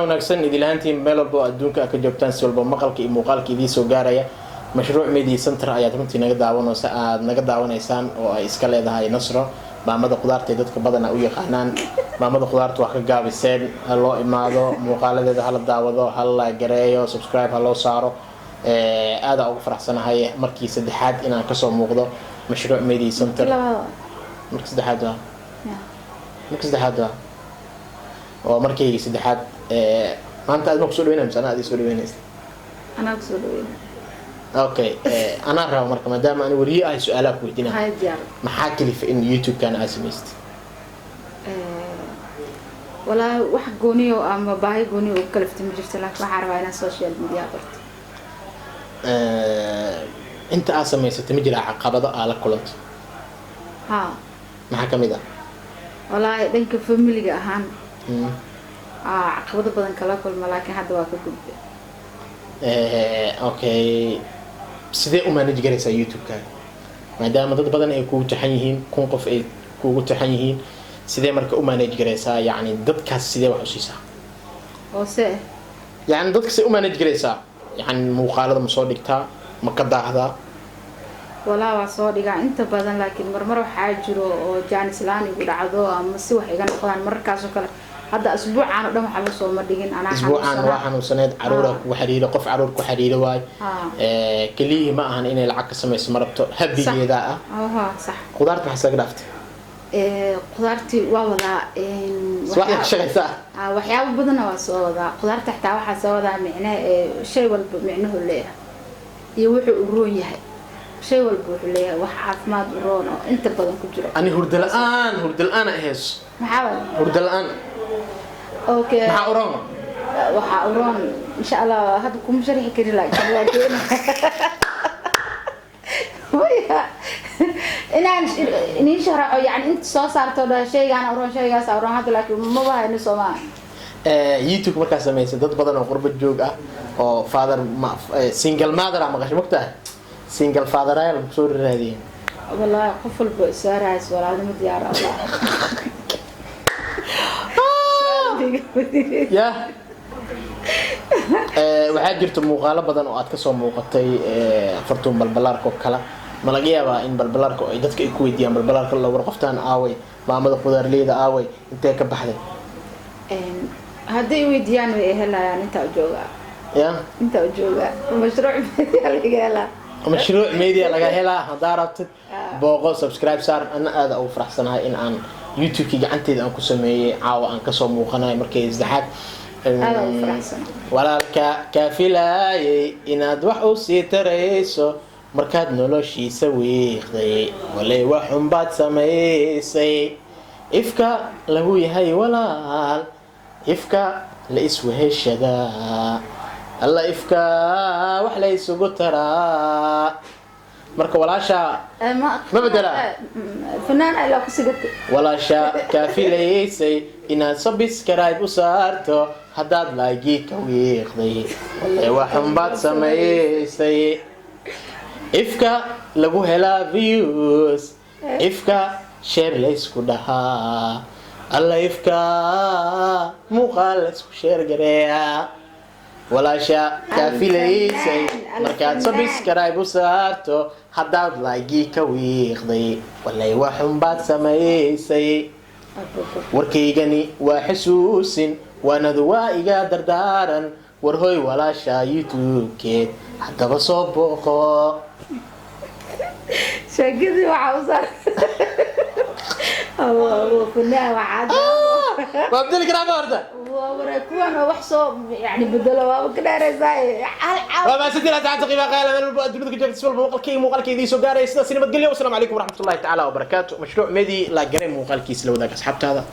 wanaagsan idilaantiin meel walba adduunka ka joogtaan si walba maqalka iyo muuqaalka idin soo gaaraya mashruuc media center ayaad runtii naga daawanaysaan oo ay iska leedahay Nasro maamada qudaarta dadka badan u yaqaanaan maamada qudaarta wax ka gaabiseen loo imaado muuqaaladeeda hal daawado hal la gareeyo subscribe hal loo saaro aad ugu faraxsanahay markii saddexaad inaan ka soo muuqdo mashruuc media center markii saddexaad oo markii saddexaad maanta aad ma soo dhaweynaysaa aad soo dhaweynaysaa أنا أقصد وين اوكي انا راه marka maadaama aan wariye ay su'aalaha ku weydiinaa هاي ديار maxaa kalifa in youtube kan asimist ولا واحد قوني أما باهي قوني وكلفت مجرت لك بحر وأنا سوشيال ميديا قرت انت asimist ma jira caqabado ala kulanta ها maxaa kamida والله دينك فاميلي أهان عقبض بدن كلا كل ملاك هذا واقف جد اوكي sidee u manage garaysaa youtube kan maadaama dad badan ay ku taxan yihiin kun qof ay ku taxan yihiin sidee marka u manage garaysaa yani dadkaas sidee wax u siisaa وسه yani dadka sidee u manage garaysaa yani muuqaalada ma soo dhigtaa ma ka daahdaa ولا وصادق أنت بدن لكن مرة حاجر وجان إسلامي يقول عضو أما سوى حاجة نقول مرة كاسو كلا هذا أسبوع أنا دم حلو صوم مدين أنا أسبوع أنا واحد وسند عرورك وحريرة قف عرورك وحريرة واي كليه ما هن إن العكس ما يسمرته هبي جدا صح قدرت بحسك رفت قدرتي والله واحد شيء صح وحياة بدنا وصودا قدرت تحت واحد صودا معناه شيء والمعناه اللي يروح الرؤية شيء والبوح اللي وحاف ما درونه أنت بدن كجرا أنا هرد الآن أهس محاول هرد الآن أوكي محاورون وحاورون إن شاء الله هذا كم شريح كري لك لكن ويا إن شرع يعني أنت صارت ولا شيء أنا أورون شيء قاس أورون هذا لكن ما بها إنه سماه يوتيوب marka sameeyay dad badan oo qurbo joog ah oo father single mother ama qash mugtaa single father ay soo raadiyeen والله قفل بسارة ولا عندي مديار الله يا waxaa jirta muuqaalo badan oo aad ka soo muuqatay fartuun balbalaarka kala ma laga yaabaa in balbalaarka ay dadka ay ku weydiiyaan balbalaarka la war qoftaan aaway maamada qudaarleyda aaway intee ka baxday haddii weydiiyaan way helayaan inta jooga ya inta jooga mashruuc media laga helaa hadaa rabtid booqo subscribe saar ana aad ugu faraxsanahay in aan youtube ki gacanteeda aan ku sameeyay caawa aan ka soo muuqanahay markay saddexaad walaalka ka filaayay inaad wax u sii tarayso markaad noloshiisa weeqday walay wax xumbaad sameysay ifka lagu yahay walaal ifka la isweheshada الله إفكا وحلا يسوق ترى مركب ولا شاء ما بدلا فنان على قصيدك ولا شاء كافي ليسي إن صبيس كرايب وصارته حداد لاقيك ويخذي وحن بعد سميسي إفكا لقو هلا فيوس إفكا شير ليس كلها الله إفكا مخالص شير قريها walaasha kaafilaysay markaad subscribe u saarto haddaad like ka wiiqday walay waxun baad sameysay warkaygani waa xasuusin waanadu waa iga dardaaran war hoy walaasha youtube-keed haddaba soo booqo shaqadii waxa u saar oo kunaa waxa وابدل كلام ورده وركون وحصو يعني بدلوا وكذا رزاي وما سدنا تعتقي ما قال من الدنيا كجت سوى موقال كي دي سو غاري سدا سينما قال لي والسلام عليكم ورحمه الله تعالى وبركاته مشروع ميدي لا غري موقال كيس لو ذاك اصحابته هذا